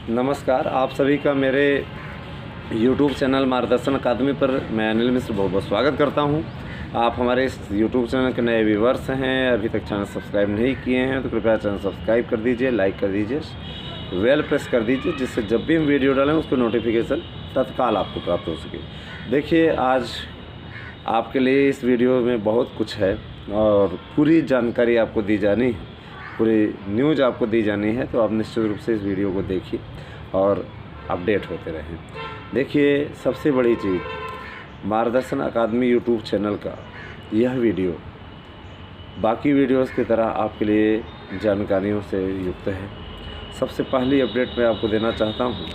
नमस्कार, आप सभी का मेरे YouTube चैनल मार्गदर्शन अकादमी पर मैं अनिल मिश्र बहुत बहुत स्वागत करता हूं। आप हमारे इस YouTube चैनल के नए व्यूवर्स हैं, अभी तक चैनल सब्सक्राइब नहीं किए हैं तो कृपया चैनल सब्सक्राइब कर दीजिए, लाइक कर दीजिए, बेल प्रेस कर दीजिए, जिससे जब भी हम वीडियो डालें उसको नोटिफिकेशन तत्काल आपको प्राप्त हो सके। देखिए, आज आपके लिए इस वीडियो में बहुत कुछ है और पूरी जानकारी आपको दी जानी है, पूरी न्यूज़ आपको दी जानी है, तो आप निश्चित रूप से इस वीडियो को देखिए और अपडेट होते रहें। देखिए, सबसे बड़ी चीज़ मार्गदर्शन अकादमी यूट्यूब चैनल का यह वीडियो बाकी वीडियोस की तरह आपके लिए जानकारियों से युक्त है। सबसे पहली अपडेट मैं आपको देना चाहता हूँ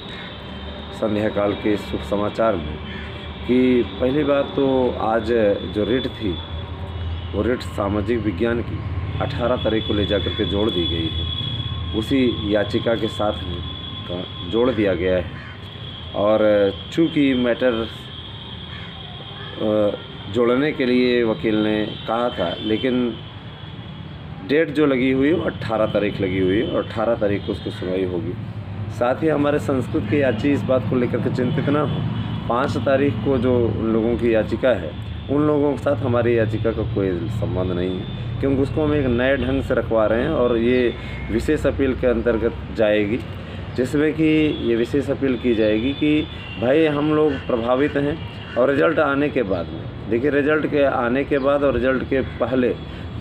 संध्या काल के शुभ समाचार में कि पहली बात तो आज जो रिट थी वो रिट सामाजिक विज्ञान की 18 तारीख को ले जाकर के जोड़ दी गई है। उसी याचिका के साथ में जोड़ दिया गया है और चूँकि मैटर जोड़ने के लिए वकील ने कहा था, लेकिन डेट जो लगी हुई है वो 18 तारीख लगी हुई है और 18 तारीख को उसकी सुनवाई होगी। साथ ही हमारे संस्कृत के याची इस बात को लेकर के चिंतित ना हो। 5 तारीख को जो उन लोगों की याचिका है, उन लोगों के साथ हमारी याचिका का कोई संबंध नहीं है, क्योंकि उसको हम एक नए ढंग से रखवा रहे हैं और ये विशेष अपील के अंतर्गत जाएगी, जिसमें कि ये विशेष अपील की जाएगी कि भाई हम लोग प्रभावित हैं और रिज़ल्ट आने के बाद में, देखिए रिज़ल्ट के आने के बाद और रिज़ल्ट के पहले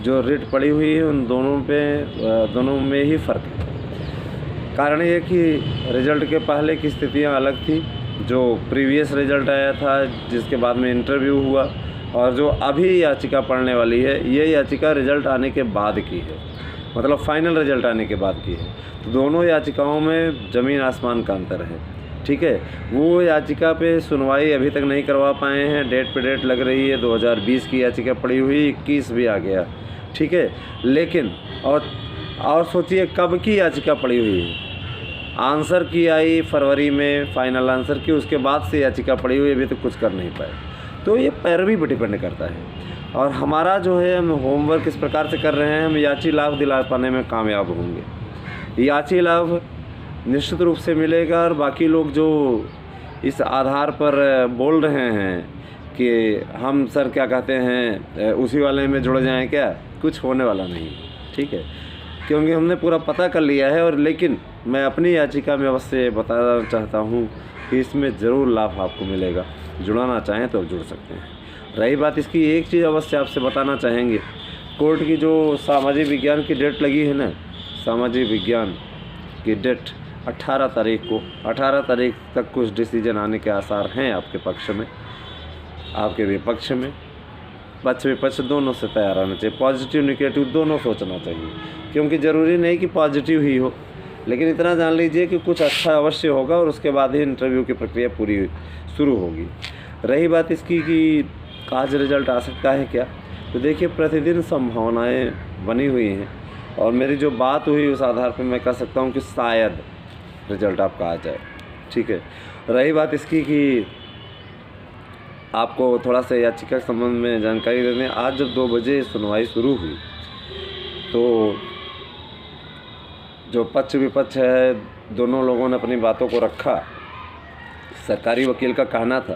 जो रिट पड़ी हुई है उन दोनों में ही फ़र्क है। कारण ये कि रिज़ल्ट के पहले की स्थितियाँ अलग थी, जो प्रीवियस रिज़ल्ट आया था जिसके बाद में इंटरव्यू हुआ, और जो अभी याचिका पढ़ने वाली है ये याचिका रिज़ल्ट आने के बाद की है, मतलब फाइनल रिज़ल्ट आने के बाद की है। तो दोनों याचिकाओं में ज़मीन आसमान का अंतर है। ठीक है, वो याचिका पे सुनवाई अभी तक नहीं करवा पाए हैं, डेट पे डेट लग रही है। 2020 की याचिका पड़ी हुई, 21 भी आ गया। ठीक है, लेकिन और सोचिए कब की याचिका पड़ी हुई है। आंसर की आई फरवरी में, फाइनल आंसर की, उसके बाद से याचिका पड़ी हुई, अभी तक कुछ कर नहीं पाए। तो ये पैरवी पर डिपेंड करता है और हमारा जो है हम होमवर्क इस प्रकार से कर रहे हैं, हम याची लाभ दिला पाने में कामयाब होंगे। याची लाभ निश्चित रूप से मिलेगा और बाकी लोग जो इस आधार पर बोल रहे हैं कि हम सर क्या कहते हैं उसी वाले में जुड़ जाएं, क्या कुछ होने वाला नहीं। ठीक है, क्योंकि हमने पूरा पता कर लिया है। और लेकिन मैं अपनी याचिका में अवश्य बताना चाहता हूँ कि इसमें ज़रूर लाभ आपको मिलेगा। जुड़ाना चाहें तो जुड़ सकते हैं। रही बात इसकी, एक चीज़ अवश्य आपसे बताना चाहेंगे, कोर्ट की जो सामाजिक विज्ञान की डेट लगी है ना, सामाजिक विज्ञान की डेट 18 तारीख को, 18 तारीख तक कुछ डिसीजन आने के आसार हैं आपके पक्ष में, आपके विपक्ष में। पक्ष विपक्ष दोनों से तैयार रहना चाहिए, पॉजिटिव नेगेटिव दोनों सोचना चाहिए, क्योंकि ज़रूरी नहीं कि पॉजिटिव ही हो, लेकिन इतना जान लीजिए कि कुछ अच्छा अवश्य होगा और उसके बाद ही इंटरव्यू की प्रक्रिया पूरी शुरू होगी। रही बात इसकी कि आज रिज़ल्ट आ सकता है क्या, तो देखिए प्रतिदिन संभावनाएं बनी हुई हैं और मेरी जो बात हुई उस आधार पर मैं कह सकता हूं कि शायद रिज़ल्ट आपका आ जाए। ठीक है, रही बात इसकी कि आपको थोड़ा सा याचिका के संबंध में जानकारी देने, आज जब 2 बजे सुनवाई शुरू हुई तो जो पक्ष विपक्ष है दोनों लोगों ने अपनी बातों को रखा। सरकारी वकील का कहना था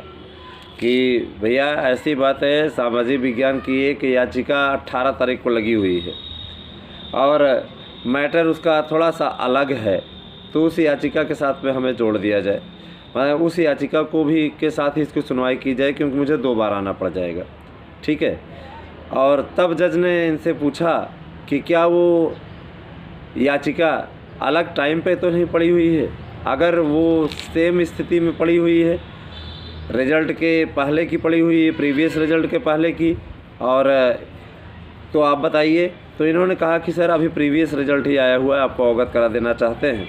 कि भैया ऐसी बात है, सामाजिक विज्ञान की एक याचिका 18 तारीख को लगी हुई है और मैटर उसका थोड़ा सा अलग है, तो उस याचिका के साथ में हमें जोड़ दिया जाए, मतलब उस याचिका को भी के साथ ही इसकी सुनवाई की जाए, क्योंकि मुझे 2 बार आना पड़ जाएगा। ठीक है, और तब जज ने इनसे पूछा कि क्या वो याचिका अलग टाइम पे तो नहीं पड़ी हुई है। अगर वो सेम स्थिति में पड़ी हुई है, रिज़ल्ट के पहले की पड़ी हुई है, प्रीवियस रिज़ल्ट के पहले की, और तो आप बताइए। तो इन्होंने कहा कि सर अभी प्रीवियस रिज़ल्ट ही आया हुआ है, आपको अवगत करा देना चाहते हैं,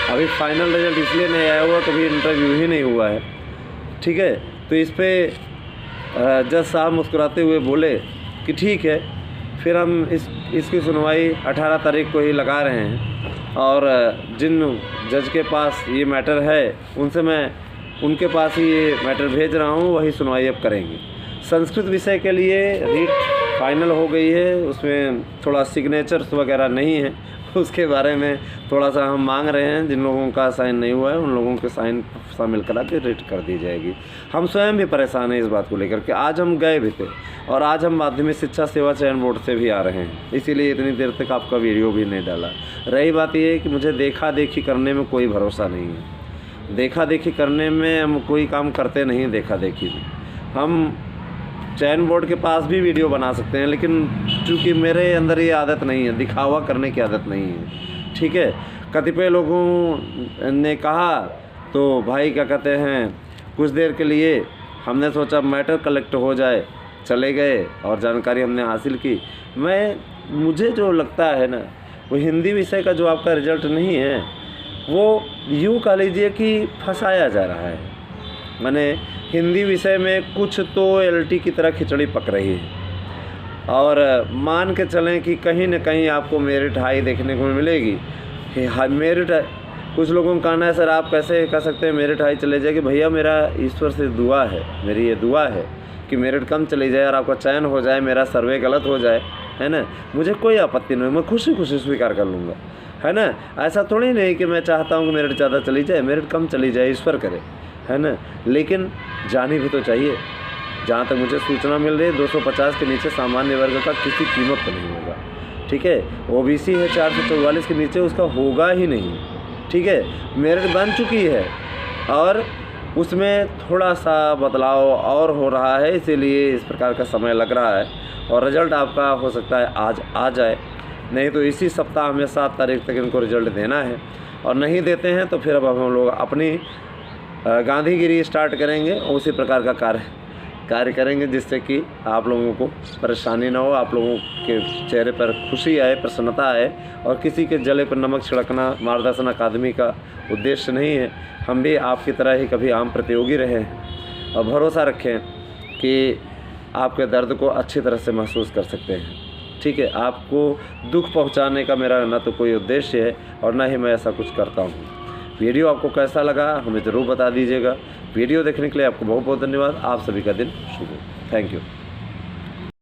अभी फाइनल रिज़ल्ट इसलिए नहीं आया हुआ, कभी इंटरव्यू ही नहीं हुआ है। ठीक है, तो इस पर जज साहब मुस्कुराते हुए बोले कि ठीक है, फिर हम इसकी सुनवाई 18 तारीख को ही लगा रहे हैं और जिन जज के पास ये मैटर है उनसे मैं उनके पास ही ये मैटर भेज रहा हूँ, वही सुनवाई अब करेंगे। संस्कृत विषय के लिए रीट फाइनल हो गई है, उसमें थोड़ा सिग्नेचर्स वगैरह नहीं है, उसके बारे में थोड़ा सा हम मांग रहे हैं। जिन लोगों का साइन नहीं हुआ है उन लोगों के साइन शामिल करा के रेट कर दी जाएगी। हम स्वयं भी परेशान हैं इस बात को लेकर के। आज हम गए भी थे और आज हम माध्यमिक शिक्षा सेवा चयन बोर्ड से भी आ रहे हैं, इसीलिए इतनी देर तक आपका वीडियो भी नहीं डाला। रही बात ये कि मुझे देखा देखी करने में कोई भरोसा नहीं है। देखा देखी करने में हम कोई काम करते नहीं। देखा देखी में हम चयन बोर्ड के पास भी वीडियो बना सकते हैं, लेकिन चूँकि मेरे अंदर ये आदत नहीं है, दिखावा करने की आदत नहीं है। ठीक है, कतिपय लोगों ने कहा तो भाई क्या कहते हैं, कुछ देर के लिए हमने सोचा मैटर कलेक्ट हो जाए, चले गए और जानकारी हमने हासिल की। मुझे जो लगता है ना, वो हिंदी विषय का जो आपका रिजल्ट नहीं है, वो यूँ कह लीजिए कि फंसाया जा रहा है। मैंने हिंदी विषय में कुछ तो एलटी की तरह खिचड़ी पक रही है और मान के चलें कि कहीं न कहीं आपको मेरिट हाई देखने को मिलेगी। मेरिट, कुछ लोगों का कहना है सर आप कैसे कह सकते हैं मेरिट हाई चले जाएगी। भैया मेरा ईश्वर से दुआ है, मेरी ये दुआ है कि मेरिट कम चली जाए और आपका चयन हो जाए, मेरा सर्वे गलत हो जाए, है ना। मुझे कोई आपत्ति नहीं, मैं खुशी खुशी स्वीकार कर लूँगा, है ना। ऐसा थोड़ी नहीं कि मैं चाहता हूँ कि मेरिट ज़्यादा चली जाए, मेरिट कम चली जाए, ईश्वर करे, है ना। लेकिन जानी भी तो चाहिए। जहाँ तक मुझे सूचना मिल रही है 250 के नीचे सामान्य वर्ग का किसी कीमत पर नहीं होगा। ठीक है, ओबीसी है 444 के नीचे उसका होगा ही नहीं। ठीक है, मेरिट बन चुकी है और उसमें थोड़ा सा बदलाव और हो रहा है, इसीलिए इस प्रकार का समय लग रहा है और रिज़ल्ट आपका हो सकता है आज आ जाए, नहीं तो इसी सप्ताह में 7 तारीख तक इनको रिज़ल्ट देना है। और नहीं देते हैं तो फिर अब हम लोग अपनी गांधीगिरी स्टार्ट करेंगे, उसी प्रकार का कार्य करेंगे जिससे कि आप लोगों को परेशानी ना हो, आप लोगों के चेहरे पर खुशी आए, प्रसन्नता आए। और किसी के जले पर नमक छिड़कना मार्गदर्शन अकादमी का उद्देश्य नहीं है। हम भी आपकी तरह ही कभी आम प्रतियोगी रहे हैं और भरोसा रखें कि आपके दर्द को अच्छी तरह से महसूस कर सकते हैं। ठीक है, आपको दुख पहुंचाने का मेरा ना तो कोई उद्देश्य है और ना ही मैं ऐसा कुछ करता हूं। वीडियो आपको कैसा लगा हमें ज़रूर बता दीजिएगा। वीडियो देखने के लिए आपको बहुत बहुत धन्यवाद। आप सभी का दिन शुभ हो। Thank you.